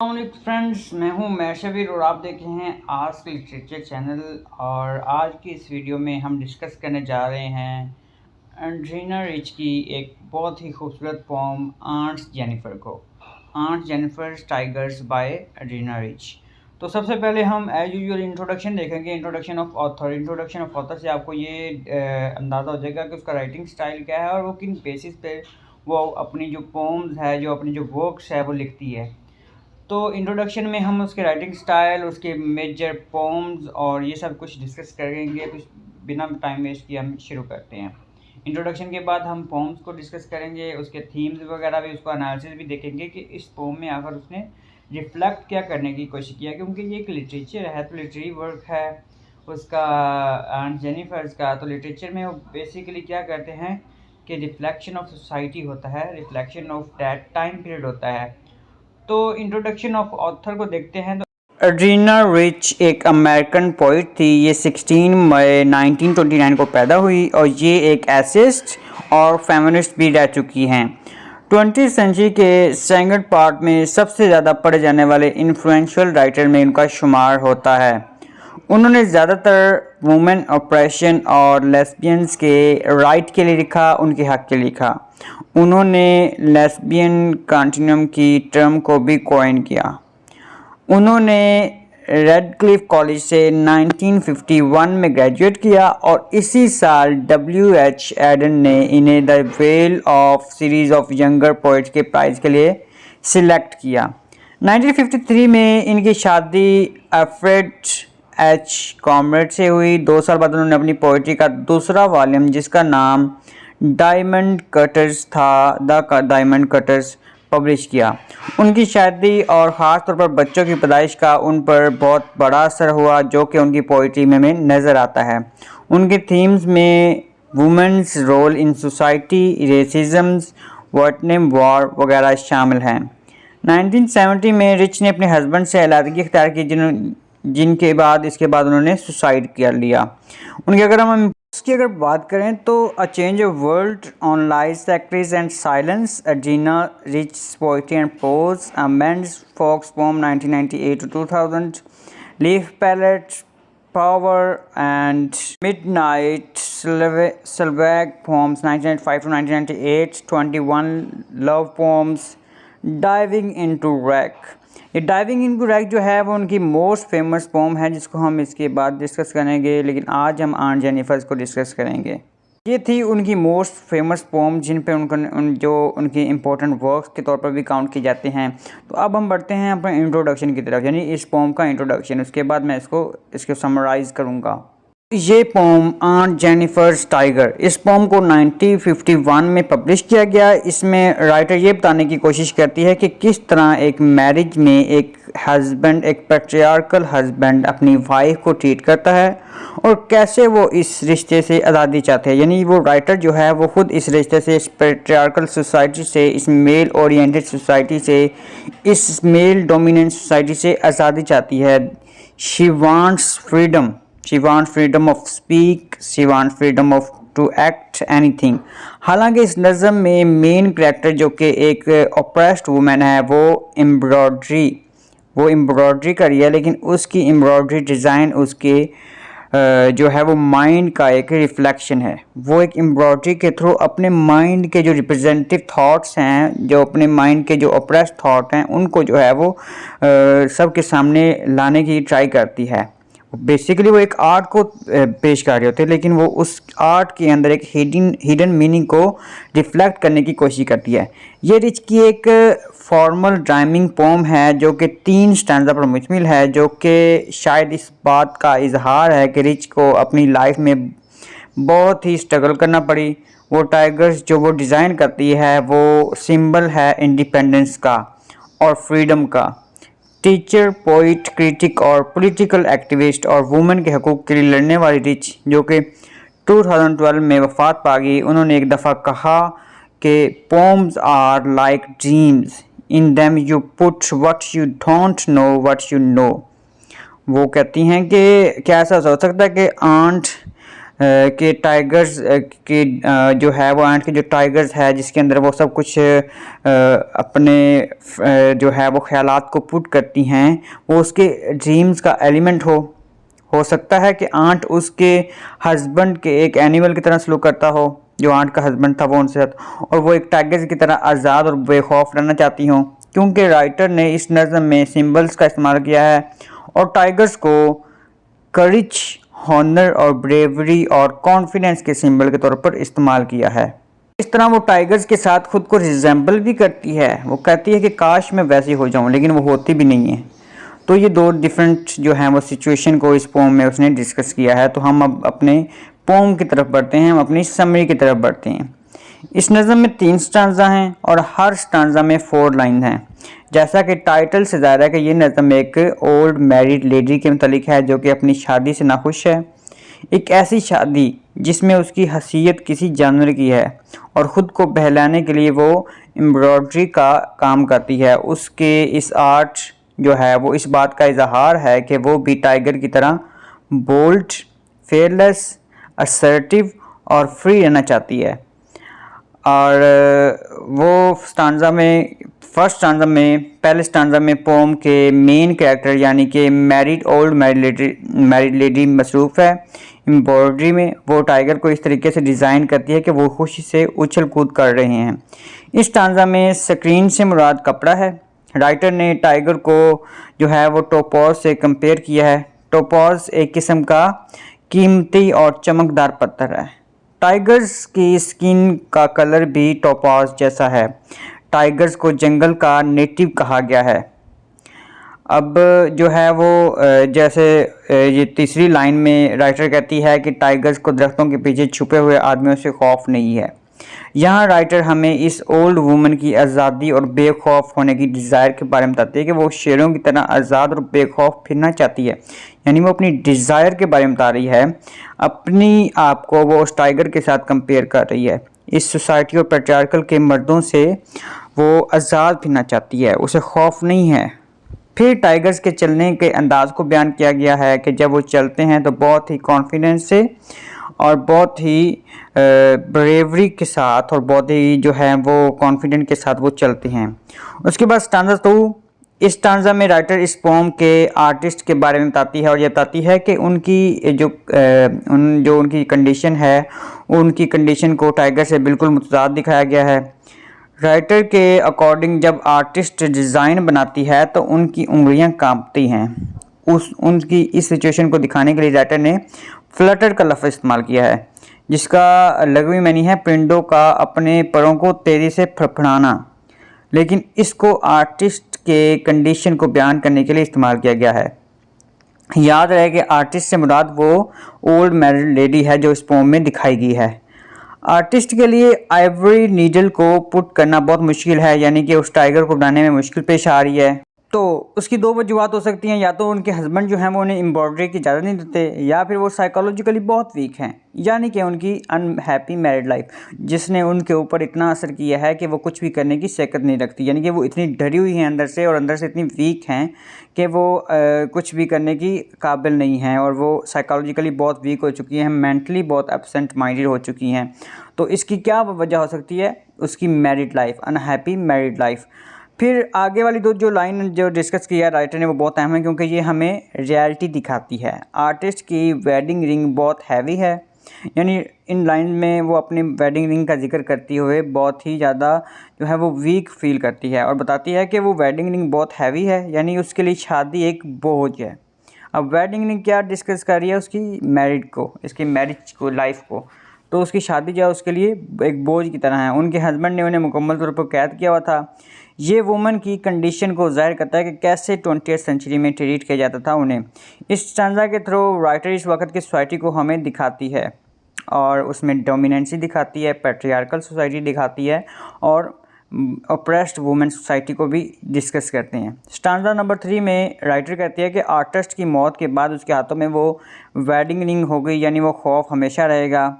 Friends, मैं हूं मैशवीर और आप देख रहे हैं आस्क लिटरेचर चैनल। और आज की इस वीडियो में हम डिस्कस करने जा रहे हैं एड्रीना रिच की एक बहुत ही खूबसूरत पोम आंट्स जेनिफर को। Aunt's Jennifer tigers by Adrienne Rich. तो सबसे पहले हम एज यूजुअल इंट्रोडक्शन देखेंगे। इंट्रोडक्शन ऑफ ऑथर से आपको ये अंदाज़ा हो जाएगा कि उसका राइटिंग स्टाइल क्या है और वो किन बेसिस पे वो अपनी जो पोम्स है, जो अपनी जो वर्क्स है, वो लिखती है। तो इंट्रोडक्शन में हम उसके राइटिंग स्टाइल, उसके मेजर पोम्स और ये सब कुछ डिस्कस करेंगे। तो बिना टाइम वेस्ट किए हम शुरू करते हैं। इंट्रोडक्शन के बाद हम पोम्स को डिस्कस करेंगे, उसके थीम्स वगैरह भी, उसका एनालिसिस भी देखेंगे कि इस पोम में आकर उसने रिफ्लेक्ट क्या करने की कोशिश किया, क्योंकि ये एक लिटरेचर है, तो लिटरेरी वर्क है उसका एंड जेनिफर्स का। तो लिटरेचर में वो बेसिकली क्या करते हैं कि रिफ्लेक्शन ऑफ सोसाइटी होता है, reflection of that time period होता है। तो इंट्रोडक्शन ऑफ ऑथर को देखते हैं। तो एड्रीना रिच एक अमेरिकन पोइट थी। ये 16 मई 1929 को पैदा हुई और ये एक एसिस्ट और फेमिनिस्ट भी रह चुकी हैं। 20वीं सेंचुरी के सेकंड पार्ट में सबसे ज़्यादा पढ़े जाने वाले इन्फ्लुएंशियल राइटर में उनका शुमार होता है। उन्होंने ज़्यादातर वुमेन ऑपरेशन और लेस्बियंस के राइट के लिए लिखा, उनके हक़ के लिए लिखा। उन्होंने लेस्बियन कंटिन्यूम की टर्म को भी कॉइन किया। उन्होंने रेडक्लिफ कॉलेज से 1951 में ग्रेजुएट किया और इसी साल W.H. एडन ने इन्हें the well of series of younger poets के प्राइज़ के लिए सिलेक्ट किया। 1953 में इनकी शादी अल्फ्रेड H. कॉमरेड से हुई। 2 साल बाद उन्होंने अपनी पोइट्री का दूसरा वॉल्यूम, जिसका नाम डायमंड कटर्स था, द डायमंड कटर्स, पब्लिश किया। उनकी शादी और ख़ास तौर पर बच्चों की पैदाइश का उन पर बहुत बड़ा असर हुआ, जो कि उनकी पोइट्री में नज़र आता है। उनके थीम्स में women's role in society, racisms, Vietnam war वगैरह शामिल हैं। 1970 में रिच ने अपने हस्बैंड से अलहदगी इख्तियार की, जिनके बाद इसके बाद उन्होंने सुसाइड कर लिया। उनकी अगर बात करें तो a change of world on lies, sacrifice and silence, Adrienne Rich poetry and prose, a men's folks poem 1998 to 2000, leaf palette, power and midnight slag poems 1995 to 1998, 21 love poems, diving into wreck. ये diving into wreck जो है वो उनकी most famous pome है, जिसको हम इसके बाद डिस्कस करेंगे, लेकिन आज हम आंट जेनिफर्स को डिस्कस करेंगे। ये थी उनकी मोस्ट फेमस पोम, जिन पे जो उनकी इम्पोर्टेंट वर्क्स के तौर पर भी काउंट किए जाते हैं। तो अब हम बढ़ते हैं अपने इंट्रोडक्शन की तरफ, यानी इस पोम का इंट्रोडक्शन। उसके बाद मैं इसको समराइज़ करूँगा। ये पोम आंट जेनिफर्स टाइगर, इस पोम को 1951 में पब्लिश किया गया। इसमें राइटर ये बताने की कोशिश करती है कि किस तरह एक मैरिज में एक हस्बैंड, एक पैट्रियार्कल हस्बैंड अपनी वाइफ को ट्रीट करता है और कैसे वो इस रिश्ते से आज़ादी चाहते हैं। यानी वो राइटर जो है वो खुद इस रिश्ते से, इस पैट्रियार्कल सोसाइटी से, इस मेल ओरिएंटेड सोसाइटी से, इस मेल डोमिनेंट सोसाइटी से आज़ादी चाहती है। She wants freedom, she wants freedom of speak, she wants freedom of to act anything। हालांकि इस नज़म में मेन कैरेक्टर जो कि एक ऑप्रेस्ड वुमेन है, वो एम्ब्रॉयडरी कर रही है, लेकिन उसकी एम्ब्रॉयडरी डिज़ाइन उसके जो है वो माइंड का एक रिफ्लेक्शन है। वो एक एम्ब्रॉयडरी के थ्रू अपने माइंड के जो रिप्रेजेंटेटिव थॉट्स हैं, जो अपने माइंड के जो ऑप्रेस्ड थॉट हैं, उनको जो है वो सबके सामने लाने की ट्राई करती है। बेसिकली वो एक आर्ट को पेश कर रहे होते हैं, लेकिन वो उस आर्ट के अंदर एक हिडन मीनिंग को रिफ्लेक्ट करने की कोशिश करती है। ये रिच की एक फॉर्मल ड्राइमिंग पोम है, जो कि 3 स्टैंजा पर मुश्तमिल है, जो कि शायद इस बात का इजहार है कि रिच को अपनी लाइफ में बहुत ही स्ट्रगल करना पड़ी। वो टाइगर्स जो वो डिज़ाइन करती है वो सिंबल है इंडिपेंडेंस का और फ्रीडम का। टीचर, पोइट, क्रिटिक और पॉलिटिकल एक्टिविस्ट और वुमेन के हकूक़ के लिए लड़ने वाली रिच, जो कि 2012 में वफ़ात पा गई, उन्होंने एक दफ़ा कहा कि poems are like dreams, in them you put what you don't know what you know. वो कहती हैं कि क्या ऐसा हो सकता है कि आंट के टाइगर्स जो है वो आंट के जो टाइगर्स है जिसके अंदर वो सब कुछ अपने जो है वो ख्यालात को पुट करती हैं, वो उसके ड्रीम्स का एलिमेंट हो सकता है कि आंट उसके हस्बैंड के एक एनिमल की तरह सलूक करता हो, जो आंट का हस्बैंड था वो उनसे साथ, और वो एक टाइगर की तरह आज़ाद और बेखौफ रहना चाहती हों, क्योंकि राइटर ने इस नज़म में सिंबल्स का इस्तेमाल किया है और टाइगर्स को करेज, हॉनर और ब्रेवरी और कॉन्फिडेंस के सिंबल के तौर पर इस्तेमाल किया है। इस तरह वो टाइगर्स के साथ खुद को रिजेंबल भी करती है, वो कहती है कि काश मैं वैसी हो जाऊं, लेकिन वो होती भी नहीं है। तो ये दो डिफरेंट जो हैं वो सिचुएशन को इस पोम में उसने डिस्कस किया है। तो हम अब अपने पोम की तरफ बढ़ते हैं, हम अपनी समरी की तरफ बढ़ते हैं। इस नज़म में 3 स्टांजा हैं और हर स्टांजा में 4 लाइन हैं। जैसा कि टाइटल से ज़ाहिर है कि ये नज़म एक ओल्ड मैरिड लेडी के मुतालिक है जो कि अपनी शादी से नाखुश है। एक ऐसी शादी जिसमें उसकी हैसियत किसी जानवर की है और ख़ुद को बहलाने के लिए वो एम्ब्रॉयडरी का काम करती है। उसके इस आर्ट जो है वो इस बात का इजहार है कि वो भी टाइगर की तरह बोल्ड, फेयरलेस, असर्टिव और फ्री रहना चाहती है। और वो स्टांजा में पहले स्टांजा में पोम के मेन कैरेक्टर यानी कि ओल्ड मैरिड लेडी मसरूफ़ है एम्ब्रॉयडरी में। वो टाइगर को इस तरीके से डिज़ाइन करती है कि वो खुशी से उछल कूद कर रहे हैं। इस स्टांजा में स्क्रीन से मुराद कपड़ा है। राइटर ने टाइगर को जो है वो टोपॉज से कंपेयर किया है। टोपॉज एक किस्म का कीमती और चमकदार पत्थर है। टाइगर्स की स्किन का कलर भी टोपॉज जैसा है। टाइगर्स को जंगल का नेटिव कहा गया है। अब जो है वो जैसे ये तीसरी लाइन में राइटर कहती है कि टाइगर्स को दरख्तों के पीछे छुपे हुए आदमियों से खौफ नहीं है। यहाँ राइटर हमें इस ओल्ड वुमन की आज़ादी और बेखौफ होने की डिज़ायर के बारे में बताती है कि वो शेरों की तरह आज़ाद और बेखौफ फिरना चाहती है। यानी वो अपनी डिज़ायर के बारे में बता रही है। अपनी आप को वो उस टाइगर के साथ कंपेयर कर रही है। इस सोसाइटी और पैट्रियार्कल के मर्दों से वो आज़ाद फिरना चाहती है, उसे खौफ नहीं है। फिर टाइगर्स के चलने के अंदाज़ को बयान किया गया है कि जब वो चलते हैं तो बहुत ही कॉन्फिडेंस से और बहुत ही ब्रेवरी के साथ और बहुत ही जो है वो कॉन्फिडेंट के साथ वो चलते हैं। उसके बाद स्टांजा 2, इस स्टांजा में राइटर इस पोम के आर्टिस्ट के बारे में बताती है और ये बताती है कि उनकी जो उनकी कंडीशन है, उनकी कंडीशन को टाइगर से बिल्कुल मुतज़ाद दिखाया गया है। राइटर के अकॉर्डिंग जब आर्टिस्ट डिज़ाइन बनाती है तो उनकी उंगलियां कांपती हैं। उनकी इस सिचुएशन को दिखाने के लिए राइटर ने फ्लटर का लफ्ज़ इस्तेमाल किया है, जिसका लघवी मानी है परिंदों का अपने परों को तेज़ी से फड़फड़ाना। लेकिन इसको आर्टिस्ट के कंडीशन को बयान करने के लिए इस्तेमाल किया गया है। याद रहे कि आर्टिस्ट से मुराद वो ओल्ड मैरिड लेडी है जो इस पोम में दिखाई गई है। आर्टिस्ट के लिए आइवरी नीडल को पुट करना बहुत मुश्किल है, यानी कि उस टाइगर को बनाने में मुश्किल पेश आ रही है। तो उसकी 2 वजूहत हो सकती हैं, या तो उनके हस्बैंड जो हैं वो उन्हें एम्ब्रॉयडरी की इजाज़त नहीं देते, या फिर वो साइकोलॉजिकली बहुत वीक हैं, यानी कि उनकी अनहैप्पी मैरिड लाइफ जिसने उनके ऊपर इतना असर किया है कि वो कुछ भी करने की सेकत नहीं रखती। यानी कि वो इतनी डरी हुई हैं अंदर से, और अंदर से इतनी वीक हैं कि वो कुछ भी करने की काबिल नहीं हैं, और वो साइकोलॉजिकली बहुत वीक हो चुकी हैं, मेंटली बहुत एब्सेंट माइंडेड हो चुकी हैं। तो इसकी क्या वजह हो सकती है? उसकी married life, unhappy married life. फिर आगे वाली जो लाइन जो डिस्कस किया राइटर ने वो बहुत अहम है, क्योंकि ये हमें रियलिटी दिखाती है। आर्टिस्ट की वेडिंग रिंग बहुत हैवी है, यानी इन लाइन में वो अपनी वेडिंग रिंग का जिक्र करती हुए बहुत ही ज़्यादा जो है वो वीक फील करती है, और बताती है कि वो वेडिंग रिंग बहुत हैवी है, यानी उसके लिए शादी एक बोझ है। अब वेडिंग रिंग क्या डिस्कस कर रही है? उसकी मैरिड को, इसकी मैरिज को, लाइफ को। तो उसकी शादी जो है उसके लिए एक बोझ की तरह है। उनके हस्बैंड ने उन्हें मुकम्मल तौर पर कैद किया हुआ था। ये वुमन की कंडीशन को ज़ाहिर करता है कि कैसे 20वीं सेंचुरी में ट्रीट किया जाता था उन्हें। इस स्टांजा के थ्रू राइटर इस वक्त की सोसाइटी को हमें दिखाती है, और उसमें डोमिनेंसी दिखाती है, पैट्रियार्कल सोसाइटी दिखाती है, और ऑप्रेस्ड वुमेन सोसाइटी को भी डिस्कस करते हैं। स्टांजा नंबर 3 में राइटर कहती है कि आर्टिस्ट की मौत के बाद उसके हाथों में वो वेडिंग रिंग हो गई, यानी वो खौफ हमेशा रहेगा।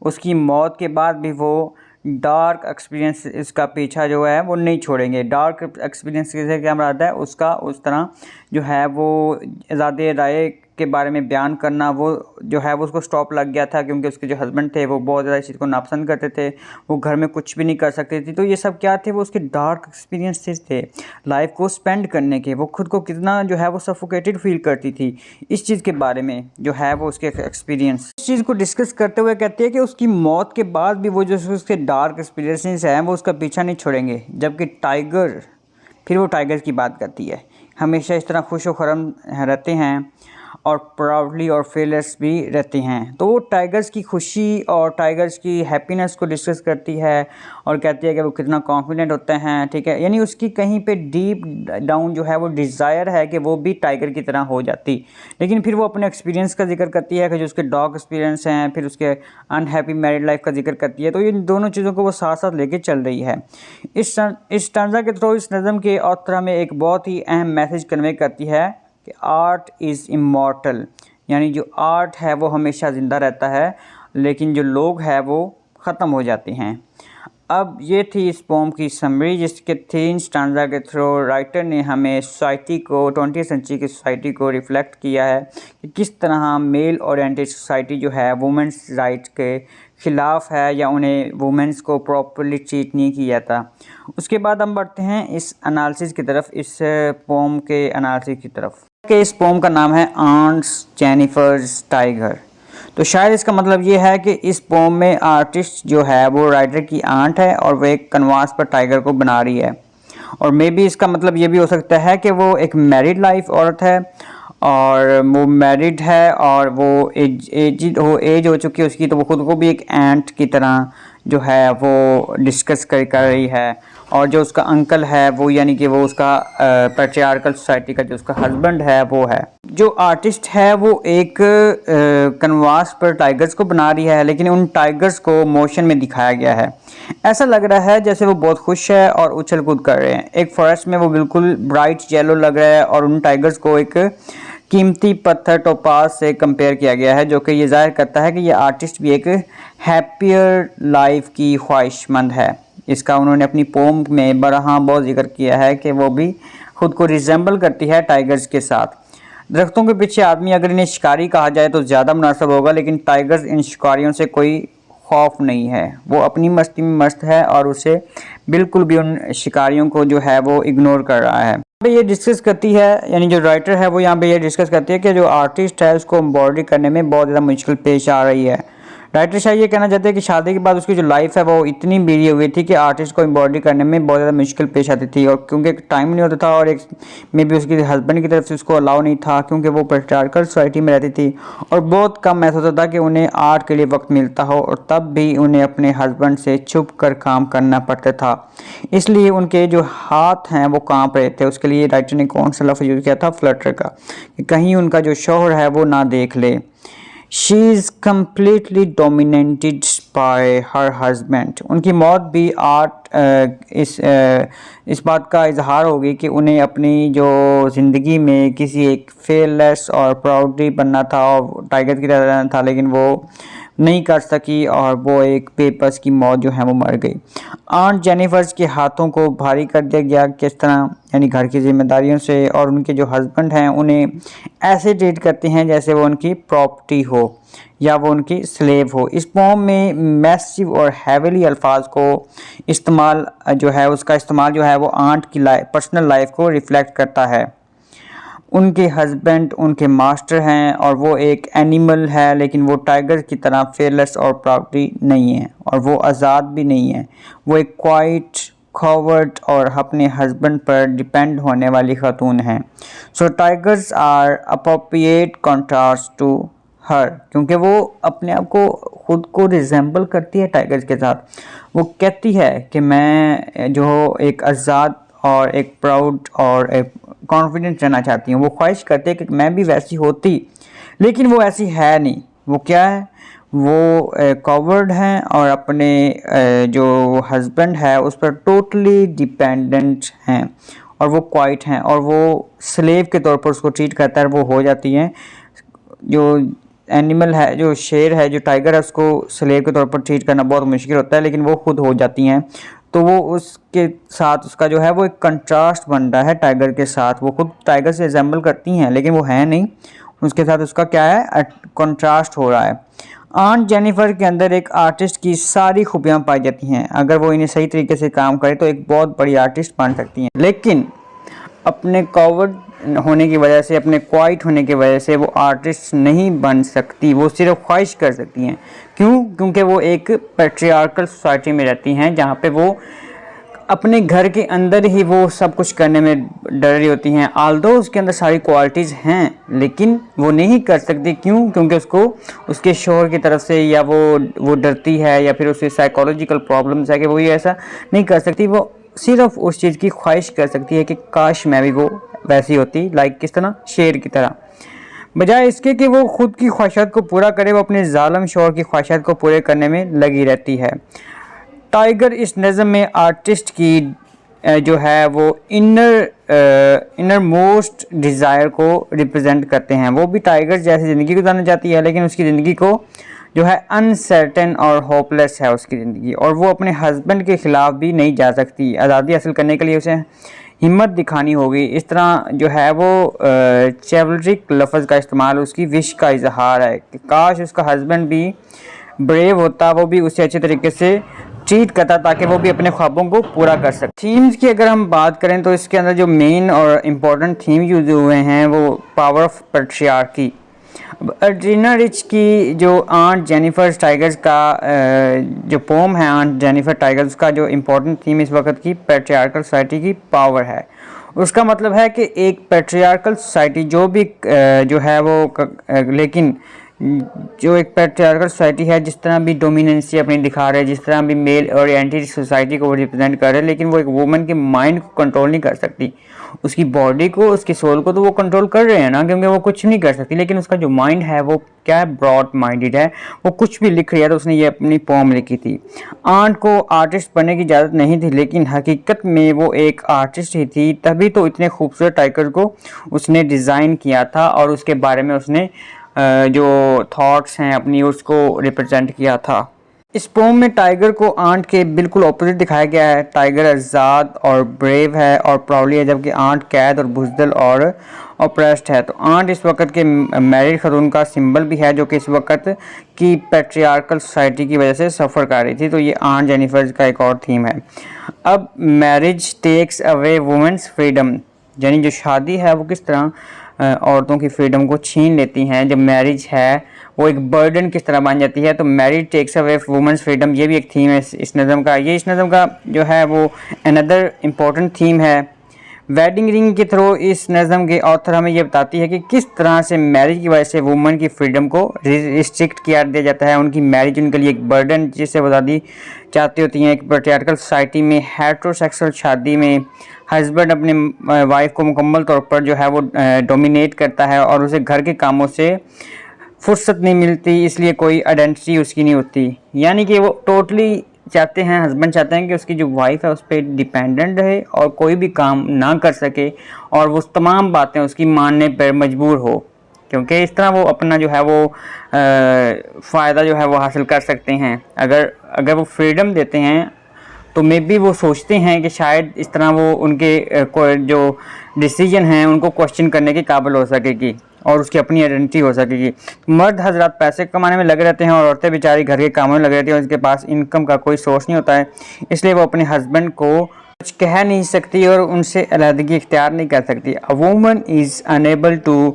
उसकी मौत के बाद भी वो डार्क एक्सपीरियंस, इसका पीछा जो है वो नहीं छोड़ेंगे। डार्क एक्सपीरियंस से क्या मराद है? उसका उस तरह जो है वो आज़ाद राय के बारे में बयान करना वो जो है वो उसको स्टॉप लग गया था, क्योंकि उसके जो हस्बैंड थे वो बहुत ज़्यादा इस चीज़ को नापसंद करते थे, वो घर में कुछ भी नहीं कर सकती थी। तो ये सब क्या थे, वो उसके डार्क एक्सपीरियंसेस थे लाइफ को स्पेंड करने के। वो खुद को कितना जो है वो सफोकेटेड फील करती थी, इस चीज़ के बारे में जो है वो उसके एक्सपीरियंस। इस चीज़ को डिस्कस करते हुए कहती है कि उसकी मौत के बाद भी वो जो उसके डार्क एक्सपीरियंसेस हैं वो उसका पीछा नहीं छोड़ेंगे। जबकि टाइगर, फिर वो टाइगर की बात करती है, हमेशा इस तरह खुश व खुर्रम रहते हैं और प्राउडली और फेयरलेस भी रहते हैं। तो वो टाइगर्स की खुशी और टाइगर्स की हैप्पीनेस को डिस्कस करती है और कहती है कि वो कितना कॉन्फिडेंट होते हैं, ठीक है। यानी उसकी कहीं पे डीप डाउन जो है वो डिज़ायर है कि वो भी टाइगर की तरह हो जाती। लेकिन फिर वो अपने एक्सपीरियंस का जिक्र करती है कि जो उसके डॉग एक्सपीरियंस हैं, फिर उसके अनहैप्पी मैरिड लाइफ का जिक्र करती है। तो इन दोनों चीज़ों को वो साथ साथ लेके चल रही है। इस स्टांजा के थ्रू इस नज़म के ऑथर हमें एक बहुत ही अहम मैसेज कन्वे करती है कि आर्ट इज़ इमॉर्टल, यानी जो आर्ट है वो हमेशा ज़िंदा रहता है, लेकिन जो लोग हैं वो ख़त्म हो जाते हैं। अब ये थी इस पोम की समरी, जिसके 3 स्टांजा के थ्रू राइटर ने हमें सोसाइटी को, 20वीं सेंचुरी की सोसाइटी को रिफ़्लेक्ट किया है कि किस तरह मेल ओरिएंटेड सोसाइटी जो है वुमेंस राइट के ख़िलाफ़ है या उन्हें वुमेंस को प्रॉपर्ली ट्रीट नहीं किया था। उसके बाद हम बढ़ते हैं इस एनालिसिस की तरफ, इस पोम के एनालिसिस की तरफ। कि इस पोम का नाम है ऑन्ट जेनिफर्स टाइगर। तो शायद इसका मतलब ये है कि इस पोम में आर्टिस्ट जो है वो राइटर की आंट है और वो एक कनवास पर टाइगर को बना रही है। और मे बी इसका मतलब ये भी हो सकता है कि वो एक मैरिड लाइफ औरत है और वो मैरिड है और वो एज हो चुकी है उसकी, तो वो खुद को भी एक एंट की तरह जो है वो डिस्कस कर रही है। और जो उसका अंकल है वो, यानी कि वो उसका पैट्रियार्कल सोसाइटी का जो उसका हस्बैंड है वो है। जो आर्टिस्ट है वो एक कनवास पर टाइगर्स को बना रही है, लेकिन उन टाइगर्स को मोशन में दिखाया गया है। ऐसा लग रहा है जैसे वो बहुत खुश है और उछल कूद कर रहे हैं। एक फॉरेस्ट में वो बिल्कुल ब्राइट येलो लग रहा है और उन टाइगर्स को एक कीमती पत्थर टोपाज से कंपेयर किया गया है, जो कि ये जाहिर करता है कि ये आर्टिस्ट भी एक हैप्पियर लाइफ की ख्वाहिशमंद है। इसका उन्होंने अपनी पोम में बरहा बहुत जिक्र किया है कि वो भी खुद को रिजेंबल करती है टाइगर्स के साथ। दरख्तों के पीछे आदमी, अगर इन्हें शिकारी कहा जाए तो ज़्यादा मुनासिब होगा, लेकिन टाइगर्स इन शिकारियों से कोई खौफ नहीं है। वो अपनी मस्ती में मस्त है और उसे बिल्कुल भी उन शिकारियों को जो है वो इग्नोर कर रहा है। यहाँ पे ये डिस्कस करती है, यानी जो राइटर है वो यहाँ पे ये डिस्कस करती है कि जो आर्टिस्ट है उसको एम्ब्रॉयडरी करने में बहुत ज़्यादा मुश्किल पेश आ रही है। राइटर शायद ये कहना चाहते हैं कि शादी के बाद उसकी जो लाइफ है वो इतनी बिजी हुई थी कि आर्टिस्ट को एम्ब्रॉयडरी करने में बहुत ज़्यादा मुश्किल पेश आती थी, और क्योंकि टाइम नहीं होता था और एक मे बी उसके हस्बैंड की तरफ से उसको अलाउ नहीं था, क्योंकि वो पैट्रियार्कल सोसाइटी में रहती थी और बहुत कम ऐसा होता था कि उन्हें आर्ट के लिए वक्त मिलता हो, और तब भी उन्हें अपने हस्बैंड से छुप कर काम करना पड़ता था। इसलिए उनके जो हाथ हैं वो काँप रहे थे। उसके लिए राइटर ने कौन सा लफ्ज़ यूज़ किया था, फ्लटर का, कि कहीं उनका जो शौहर है वो ना देख ले। She is completely dominated by her husband। उनकी मौत भी इस बात का इजहार होगी कि उन्हें अपनी जो ज़िंदगी में किसी एक फेयरलेस और प्राउडली बनना था और टाइगर की तरह रहना था, लेकिन वो नहीं कर सकी और वो एक बेबस की मौत जो है वो मर गई। ऑन्ट जेनिफर्स के हाथों को भारी कर दिया गया, किस तरह, यानी घर की जिम्मेदारियों से, और उनके जो हस्बैंड हैं उन्हें ऐसे ट्रीट करते हैं जैसे वो उनकी प्रॉपर्टी हो या वो उनकी स्लेव हो। इस पोम में मैसिव और हैविली अल्फाज को इस्तेमाल जो है उसका इस्तेमाल जो है वो ऑन्ट की पर्सनल लाइफ को रिफ्लेक्ट करता है। उनके हस्बैंड उनके मास्टर हैं और वो एक एनिमल है, लेकिन वो टाइगर की तरह फेयरलेस और प्राउडली नहीं है और वो आज़ाद भी नहीं है। वो एक क्वाइट, कॉवर्ड और अपने हस्बैंड पर डिपेंड होने वाली खातून हैं। So tigers are appropriate contrast to her, क्योंकि वो अपने आप को खुद को रिजेंबल करती है टाइगर्स के साथ। वो कहती है कि मैं जो एक आज़ाद और एक प्राउड और एक कॉन्फिडेंट रहना चाहती हूँ। वो ख्वाहिश करती है कि मैं भी वैसी होती, लेकिन वो ऐसी है नहीं। वो क्या है, वो कॉवर्ड हैं और अपने जो हस्बैंड है उस पर टोटली डिपेंडेंट हैं और वो क्वाइट हैं और वो स्लेव के तौर पर उसको ट्रीट करता है। वो हो जाती हैं, जो एनिमल है, जो शेर है, जो टाइगर है, उसको स्लेव के तौर पर ट्रीट करना बहुत मुश्किल होता है, लेकिन वो खुद हो जाती हैं। तो वो उसके साथ उसका जो है वो एक कंट्रास्ट बन रहा है टाइगर के साथ। वो खुद टाइगर से रिजेंबल करती हैं, लेकिन वो है नहीं, उसके साथ उसका क्या है, कंट्रास्ट हो रहा है। आंट जेनिफर के अंदर एक आर्टिस्ट की सारी खूबियाँ पाई जाती हैं। अगर वो इन्हें सही तरीके से काम करे तो एक बहुत बड़ी आर्टिस्ट बन सकती हैं, लेकिन अपने कॉवर्ड होने की वजह से, अपने क्वाइट होने की वजह से वो आर्टिस्ट नहीं बन सकती। वो सिर्फ ख्वाहिश कर सकती हैं। क्यों? क्योंकि वो एक पैट्रियार्कल सोसाइटी में रहती हैं, जहाँ पे वो अपने घर के अंदर ही वो सब कुछ करने में डर रही होती हैं। आल्दो उसके अंदर सारी क्वालिटीज़ हैं, लेकिन वो नहीं कर सकती। क्यों? क्योंकि उसको उसके शोहर की तरफ से, या वो डरती है, या फिर उसके साइकोलॉजिकल प्रॉब्लम्स है कि वो ये ऐसा नहीं कर सकती। वो सिर्फ उस चीज़ की ख्वाहिश कर सकती है कि काश मैं भी वो वैसी होती, लाइक किस तरह, शेर की तरह। बजाय इसके कि वो खुद की ख्वाहिशात को पूरा करे, वो अपने जालिम शोहर की ख्वाहिशात को पूरे करने में लगी रहती है। टाइगर इस नज़म में आर्टिस्ट की जो है वो इनर मोस्ट डिज़ायर को रिप्रेजेंट करते हैं। वो भी टाइगर जैसी ज़िंदगी गुजारना चाहती है, लेकिन उसकी ज़िंदगी को जो है अनसर्टेन और होपलेस है उसकी ज़िंदगी, और वो अपने हस्बैंड के ख़िलाफ़ भी नहीं जा सकती। आज़ादी हासिल करने के लिए उसे हिम्मत दिखानी होगी। इस तरह जो है वो चैवलरिक लफ्ज़ का इस्तेमाल उसकी विश का इजहार है कि काश उसका हस्बैंड भी ब्रेव होता, वो भी उसे अच्छे तरीके से ट्रीट करता, ताकि वो भी अपने ख्वाबों को पूरा कर सके। थीम्स की अगर हम बात करें तो इसके अंदर जो मेन और इम्पोर्टेंट थीम यूज हुए हैं वो पावर ऑफ पैट्रियार्की। एड्रीना रिच की जो आंट जेनिफर टाइगर्स का जो पोम है, आंट जेनिफर टाइगर्स का जो इम्पोर्टेंट थीम इस वक्त की पैट्रियार्कल सोसाइटी की पावर है। उसका मतलब है कि एक पैट्रियार्कल सोसाइटी जो भी जो है वो लेकिन जो एक पैट्रियार्कल सोसाइटी है, जिस तरह भी डोमिनेंसी अपनी दिखा रहे हैं, जिस तरह भी मेल ओरिएंटेड सोसाइटी को वो रिप्रेजेंट कर रहे हैं, लेकिन वो एक वुमन के माइंड को कंट्रोल नहीं कर सकती। उसकी बॉडी को, उसकी सोल को तो वो कंट्रोल कर रहे हैं ना, क्योंकि वो कुछ नहीं कर सकती, लेकिन उसका जो माइंड है वो क्या है, ब्रॉड माइंडेड है। वो कुछ भी लिख रही है। तो उसने ये अपनी पोम लिखी थी। आंट को आर्टिस्ट बनने की इजाज़त नहीं थी, लेकिन हकीकत में वो एक आर्टिस्ट ही थी, तभी तो इतने खूबसूरत टाइगर को उसने डिज़ाइन किया था, और उसके बारे में उसने जो थॉट्स हैं अपनी, उसको रिप्रेजेंट किया था। इस पोम में टाइगर को आंट के बिल्कुल ऑपोजिट दिखाया गया है। टाइगर आज़ाद और ब्रेव है और प्राउडली है, जबकि आंट कैद और बुज़दिल और ऑप्रेस्ड है। तो आंट इस वक्त के मैरिड खतून का सिंबल भी है, जो कि इस वक्त की पैट्रियार्कल सोसाइटी की वजह से सफ़र कर रही थी। तो ये आंट जेनिफर का एक और थीम है। अब marriage takes away women's freedom, यानी जो शादी है वो किस तरह औरतों की फ्रीडम को छीन लेती हैं। जब मैरिज है वो एक बर्डन किस तरह बन जाती है। तो marriage takes away women's freedom, ये भी एक थीम है इस नज़म का। ये इस नज़म का जो है वो अनदर इम्पोर्टेंट थीम है। वेडिंग रिंग के थ्रू इस नज़म के ऑथर हमें ये बताती है कि किस तरह से मैरिज की वजह से वुमेन की फ्रीडम को रिस्ट्रिक्ट किया दिया जाता है। उनकी मैरिज उनके लिए एक बर्डन, जिससे वो आज़ादी चाहती होती हैं। एक पैट्रियार्कल सोसाइटी में हेटेरोसेक्सुअल शादी में हस्बैंड अपने वाइफ को मुकम्मल तौर पर जो है वो डोमिनेट करता है, और उसे घर के कामों से फुर्सत नहीं मिलती, इसलिए कोई आइडेंटिटी उसकी नहीं होती। यानी कि वो टोटली चाहते हैं, हस्बैंड चाहते हैं कि उसकी जो वाइफ है उस पर डिपेंडेंट रहे और कोई भी काम ना कर सके, और वो तमाम बातें उसकी मानने पर मजबूर हो, क्योंकि इस तरह वो अपना जो है वो फ़ायदा जो है वो हासिल कर सकते हैं। अगर वो फ्रीडम देते हैं तो मे बी वो सोचते हैं कि शायद इस तरह वो उनके जो डिसीजन हैं उनको क्वेश्चन करने के काबिल हो सकेगी, और उसकी अपनी आइडेंटिटी हो सकेगी। मर्द हजरात पैसे कमाने में लगे रहते हैं, और औरतें बेचारी घर के कामों में लगे रहती हैं, और उसके पास इनकम का कोई सोर्स नहीं होता है, इसलिए वो अपने हस्बैंड को कुछ कह नहीं सकती और उनसे अलहदगी इख्तियार नहीं कर सकती। A woman is unable to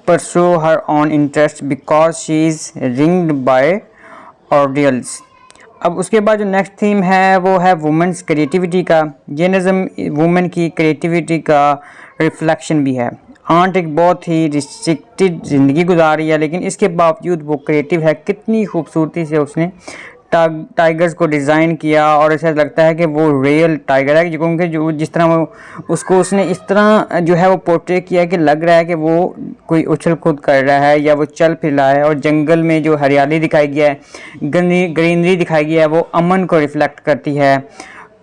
pursue her own interest because she is ringed by ordeals. अब उसके बाद जो नेक्स्ट थीम है वो है वुमेन्स क्रिएटिविटी का। ये नज़म वुमेन की क्रिएटिविटी का रिफ्लेक्शन भी है। आंट एक बहुत ही रिस्ट्रिक्टेड ज़िंदगी गुजार रही है, लेकिन इसके बावजूद वो क्रिएटिव है। कितनी खूबसूरती से उसने टाइगर्स को डिज़ाइन किया, और ऐसा लगता है कि वो रियल टाइगर है, क्योंकि जो जिस तरह वो उसको उसने इस तरह जो है वो पोर्ट्रे किया कि लग रहा है कि वो कोई उछल कूद कर रहा है या वो चल फिर रहा है। और जंगल में जो हरियाली दिखाई गया है, ग्रीनरी दिखाई गया है, वो अमन को रिफ्लेक्ट करती है।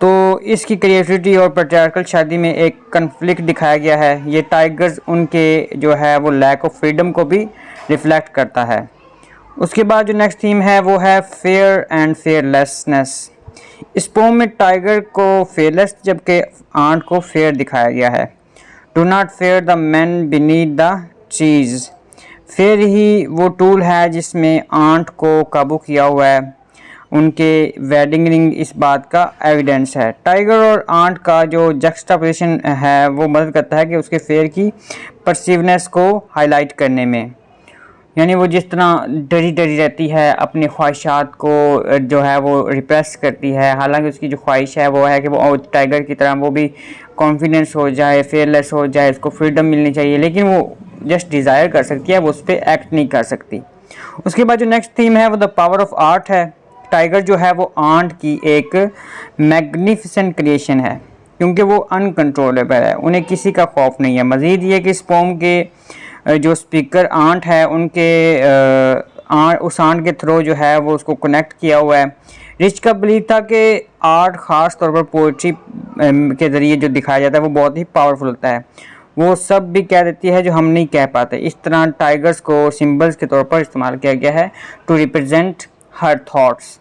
तो इसकी क्रिएटिविटी और पैट्रियार्कल शादी में एक कन्फ्लिक्ट दिखाया गया है। ये टाइगर्स उनके जो है वो लैक ऑफ फ्रीडम को भी रिफ्लेक्ट करता है। उसके बाद जो नेक्स्ट थीम है वो है फेयर एंड फेयरलेसनेस। इस पोम में टाइगर को फेयरलेस जबकि आंट को फेयर दिखाया गया है। Do not fair the man beneath the trees. फिर ही वो टूल है जिसमें आंट को काबू किया हुआ है, उनके वेडिंग रिंग इस बात का एविडेंस है। टाइगर और आंट का जो जक्सटापोजिशन है वो मदद करता है कि उसके फेयर की परसीवनेस को हाईलाइट करने में, यानी वो जिस तरह डरी डरी रहती है, अपनी ख्वाहिशात को जो है वो रिप्रेस करती है। हालांकि उसकी जो ख्वाहिश है वो है कि वो टाइगर की तरह वो भी कॉन्फिडेंस हो जाए, फेयरलेस हो जाए, उसको फ्रीडम मिलनी चाहिए, लेकिन वो जस्ट डिज़ायर कर सकती है, वो उस पर एक्ट नहीं कर सकती। उसके बाद जो नेक्स्ट थीम है वो द पावर ऑफ आर्ट है। टाइगर जो है वो आंट की एक मैग्निफिसेंट क्रिएशन है, क्योंकि वो अनकंट्रोलेबल है, उन्हें किसी का खौफ नहीं है। मज़ीद ये कि इस पोम के जो स्पीकर आंट है उनके उस आंट के थ्रू जो है वो उसको कनेक्ट किया हुआ है। रिच का बिलीव था कि आर्ट ख़ास तौर पर पोइट्री के ज़रिए जो दिखाया जाता है वो बहुत ही पावरफुल होता है, वो सब भी कह देती है जो हम नहीं कह पाते। इस तरह टाइगर्स को सिंबल्स के तौर पर इस्तेमाल किया गया है टू रिप्रेजेंट हर थॉट्स।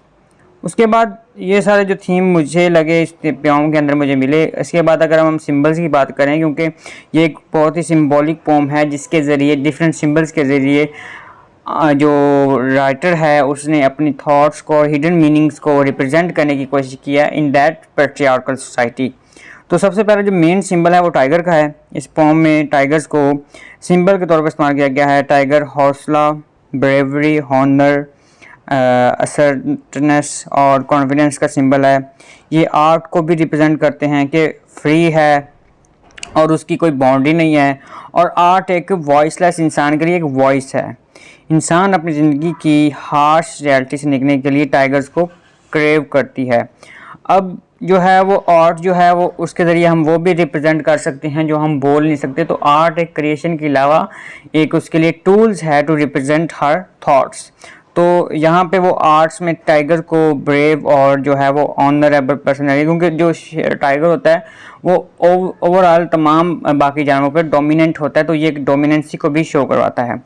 उसके बाद ये सारे जो थीम मुझे लगे इस पोम के अंदर मुझे मिले। इसके बाद अगर हम सिंबल्स की बात करें, क्योंकि ये एक बहुत ही सिंबॉलिक पोम है जिसके ज़रिए डिफरेंट सिंबल्स के ज़रिए जो राइटर है उसने अपनी थॉट्स को और हिडन मीनिंग्स को रिप्रेजेंट करने की कोशिश किया इन दैट पैट्रियार्कल सोसाइटी। तो सबसे पहले जो मेन सिंबल है वो टाइगर का है। इस पोम में टाइगर्स को सिंबल के तौर पर इस्तेमाल किया गया है। टाइगर हौसला, ब्रेवरी, हॉनर, असर्टनेस और कॉन्फिडेंस का सिंबल है। ये आर्ट को भी रिप्रेजेंट करते हैं कि फ्री है और उसकी कोई बाउंड्री नहीं है, और आर्ट एक वॉइसलेस इंसान के लिए एक वॉइस है। इंसान अपनी ज़िंदगी की हार्श रियलिटी से निकलने के लिए टाइगर्स को क्रेव करती है। अब जो है वो आर्ट जो है वो उसके ज़रिए हम वो भी रिप्रेजेंट कर सकते हैं जो हम बोल नहीं सकते। तो आर्ट एक क्रिएशन के अलावा एक उसके लिए टूल्स है टू रिप्रेजेंट हर थॉट्स। तो यहाँ पे वो आर्ट्स में टाइगर को ब्रेव और जो है वो ऑनरेबल पर्सनैलिटी, क्योंकि जो टाइगर होता है वो ओवरऑल तमाम बाकी जानवरों पर डोमिनेंट होता है, तो ये एक डोमिनेंसी को भी शो करवाता है।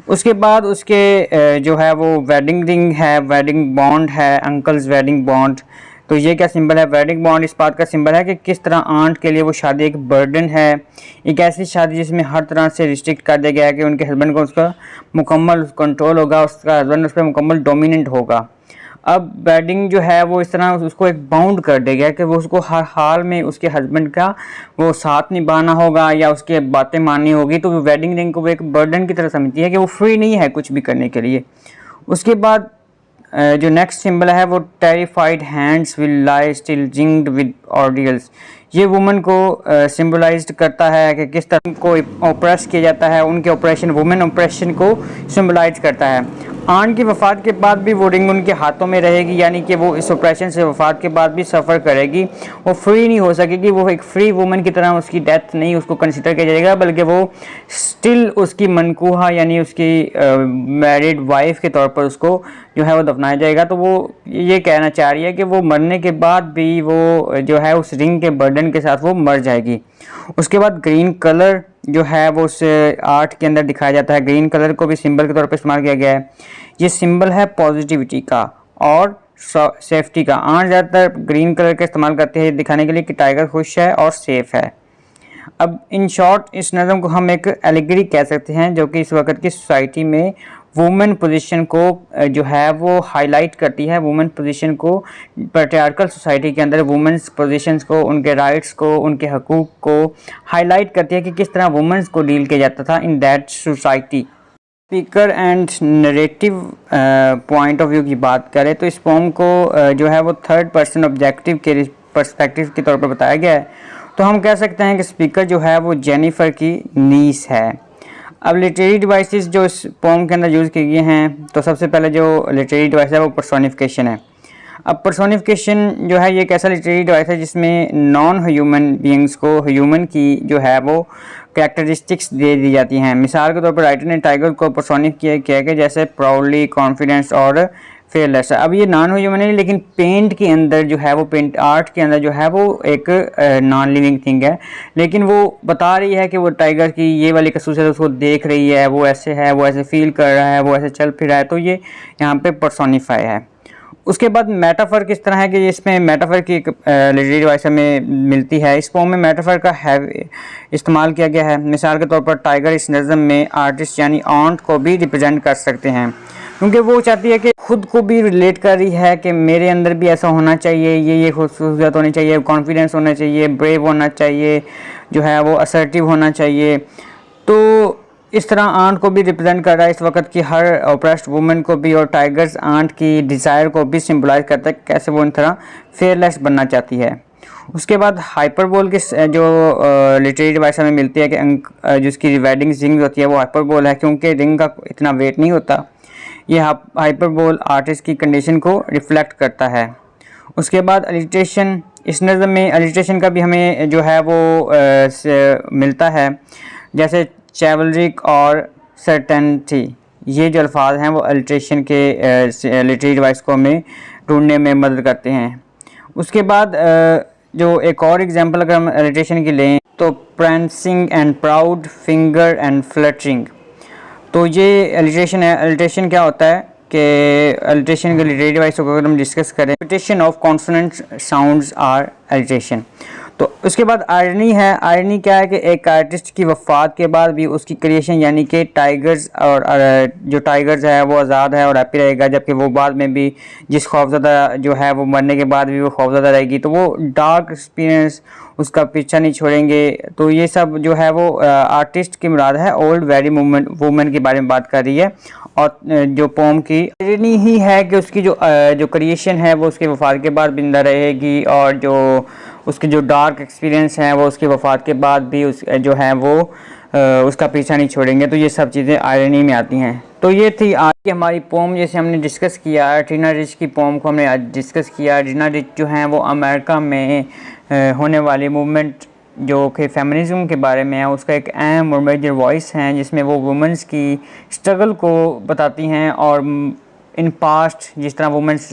उसके बाद उसके जो है वो वेडिंग रिंग है, वेडिंग बॉन्ड है, अंकल्स वेडिंग बॉन्ड। तो ये क्या सिंबल है? वेडिंग बॉन्ड इस बात का सिंबल है कि किस तरह आंट के लिए वो शादी एक बर्डन है, एक ऐसी शादी जिसमें हर तरह से रिस्ट्रिक्ट कर दिया गया है कि उनके हस्बैंड को उसका मुकम्मल कंट्रोल होगा, उसका हस्बैंड उस पर मुकम्मल डोमिनेंट होगा। अब वेडिंग जो है वो इस तरह उसको एक बाउंड कर दिया गया कि वो उसको हर हाल में उसके हस्बैंड का वो साथ निभाना होगा या उसकी बातें माननी होगी। तो वेडिंग रिंग को वो एक बर्डन की तरह समझती है कि वो फ्री नहीं है कुछ भी करने के लिए। उसके बाद जो नेक्स्ट सिंबल है वो terrified hands will lie still ringed with ordeals. ये वुमन को सिंबलाइज्ड करता है कि किस तरह को ऑप्रेस किया जाता है, उनके ऑपरेशन, वुमेन ऑपरेशन को सिंबलाइज करता है। आंट की वफ़ात के बाद भी वो रिंग उनके हाथों में रहेगी, यानी कि वो इस ऑपरेशन से वफ़ात के बाद भी सफ़र करेगी, वो फ्री नहीं हो सकेगी। वो एक फ्री वुमन की तरह उसकी डेथ नहीं उसको कंसिडर किया जाएगा, बल्कि वो स्टिल उसकी मनकूहा यानी उसकी मैरिड वाइफ के तौर पर उसको जो है वो दफनाया जाएगा। तो वो ये कहना चाह रही है कि वो मरने के बाद भी वो जो है उस रिंग के बर्डन के साथ वो मर जाएगी। उसके बाद ग्रीन कलर जो है वो उस आर्ट के अंदर दिखाया जाता है। ग्रीन कलर को भी सिंबल के तौर पर इस्तेमाल किया गया है। ये सिंबल है पॉजिटिविटी का और सेफ्टी का। आर्ट ज़्यादातर ग्रीन कलर का इस्तेमाल करते हैं दिखाने के लिए कि टाइगर खुश है और सेफ है। अब इन शॉर्ट इस नज़म को हम एक एलिगरी कह सकते हैं, जो कि इस वक्त की सोसाइटी में वुमेन पोजीशन को जो है वो हाईलाइट करती है। वुमेन पोजीशन को पैट्रियार्कल सोसाइटी के अंदर वुमेन्स पोजीशंस को, उनके राइट्स को, उनके हकूक़ को हाईलाइट करती है कि किस तरह वुमेन्स को डील किया जाता था in that society. Speaker and narrative point of view की बात करें तो इस पोम को जो है वो थर्ड पर्सन ऑब्जेक्टिव के पर्सपेक्टिव के तौर पर बताया गया है। तो हम कह सकते हैं कि स्पीकर जो है वो जेनिफर की नीस है। अब लिटरेरी डिवाइसेस जो इस पोम के अंदर यूज़ किए गए हैं, तो सबसे पहले जो लिटरेरी डिवाइस है वो पर्सोनिफिकेशन है। अब पर्सोनिफिकेशन जो है ये एक ऐसा लिटरेरी डिवाइस है जिसमें नॉन ह्यूमन बीइंग्स को ह्यूमन की जो है वो कैरेक्टरिस्टिक्स दे दी जाती हैं। मिसाल के तौर पर राइटर ने टाइगर को पर्सोनिफ किया कि जैसे प्राउडली, कॉन्फिडेंस और फेयरलेस। अब ये नॉन ह्यूमन है, लेकिन पेंट के अंदर जो है वो पेंट आर्ट के अंदर जो है वो एक नॉन लिविंग थिंग है, लेकिन वो बता रही है कि वो टाइगर की ये वाली खसूसियत उसको देख रही है, वो ऐसे है, वो ऐसे फील कर रहा है, वो ऐसे चल फिर रहा है। तो ये यहाँ पे पर्सोनिफाई है। उसके बाद मेटाफर किस तरह है कि इसमें मेटाफर की एक लिटरेरी डिवाइस हमें मिलती है। इस पोम में मेटाफर का इस्तेमाल किया गया है। मिसाल के तौर पर टाइगर इस नज़म में आर्टिस्ट यानी ऑन्ट को भी रिप्रेजेंट कर सकते हैं, क्योंकि वो चाहती है कि खुद को भी रिलेट कर रही है कि मेरे अंदर भी ऐसा होना चाहिए, ये खूबसूरत होनी चाहिए, कॉन्फिडेंस होना चाहिए, ब्रेव होना चाहिए, जो है वो असर्टिव होना चाहिए। तो इस तरह आंट को भी रिप्रेजेंट कर रहा है इस वक्त की हर ऑप्रेस्ड वुमेन को भी, और टाइगर्स आंट की डिज़ायर को भी सिंबलाइज करता है कैसे वो इन तरह फेयरलेस बनना चाहती है। उसके बाद हाइपरबोल की जो लिटरेरी डिवाइस में मिलती है कि जिसकी रिवाइडिंग रिंग होती है वो हाइपरबोल है, क्योंकि रिंग का इतना वेट नहीं होता। ये हाइपरबोल आर्टिस्ट की कंडीशन को रिफ्लेक्ट करता है। उसके बाद अलिट्रेशन, इस नज़म में अलिट्रेशन का भी हमें जो है वो मिलता है, जैसे चैवलरिक और सर्टेनिटी, ये जो अल्फाज हैं वो अलिट्रेशन के लिटरेरी डिवाइस को हमें ढूंढने में मदद करते हैं। उसके बाद जो एक और एग्जांपल अगर हम अलिट्रेशन की लें तो prancing and proud, finger and fluttering, तो ये अलिट्रेशन है। अलिट्रेशन क्या होता है कि अलिट्रेशन के लिटरेरी डिवाइस को अगर हम डिस्कस करें, repetition of consonant sounds are alliteration. तो उसके बाद आयरनी है। आयरनी क्या है कि एक आर्टिस्ट की वफ़ात के बाद भी उसकी क्रिएशन यानी कि टाइगर्स और जो टाइगर्स है वो आज़ाद है और हैप्पी रहेगा, जबकि वो बाद में भी जिस खौफज़दा जो है वो मरने के बाद भी वो खौफज़दा रहेगी, तो वो डार्क एक्सपीरियंस उसका पीछा नहीं छोड़ेंगे। तो ये सब जो है वो आर्टिस्ट की मुराद है, ओल्ड वेरी वुमेन के बारे में बात कर रही है। और जो पोम की आयरनी ही है कि उसकी जो क्रिएशन है वो उसकी वफ़ात के बाद जिंदा रहेगी, और जो उसके जो डार्क एक्सपीरियंस हैं वो उसकी वफ़ात के बाद भी उस जो है वो उसका पीछा नहीं छोड़ेंगे। तो ये सब चीज़ें आयरनी में आती हैं। तो ये थी आज की हमारी पोम, जैसे हमने डिस्कस किया टीना रिच की पोम को हमने आज डिस्कस किया। टीना रिच जो हैं वो अमेरिका में होने वाली मूवमेंट जो कि फेमिनिज़म के बारे में है उसका एक अहम और मेजर वॉइस हैं, जिसमें वो वुमेंस की स्ट्रगल को बताती हैं, और इन पास्ट जिस तरह वुमेंस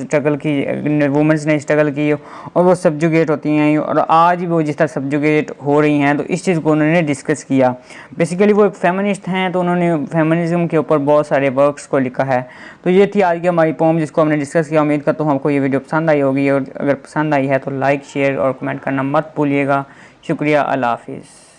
ने स्ट्रगल की और वो सब्जुगेट होती हैं, और आज भी वो जिस तरह सब्जुगेट हो रही हैं, तो इस चीज़ को उन्होंने डिस्कस किया। बेसिकली वो एक फेमिनिस्ट हैं, तो उन्होंने फेमिनिज़म के ऊपर बहुत सारे वर्क्स को लिखा है। तो ये थी आज की हमारी पोम जिसको हमने डिस्कस किया। उम्मीद करता हूँ आपको ये वीडियो पसंद आई होगी, और अगर पसंद आई है तो लाइक, शेयर और कमेंट करना मत भूलिएगा। शुक्रिया, अल्लाह हाफिज़।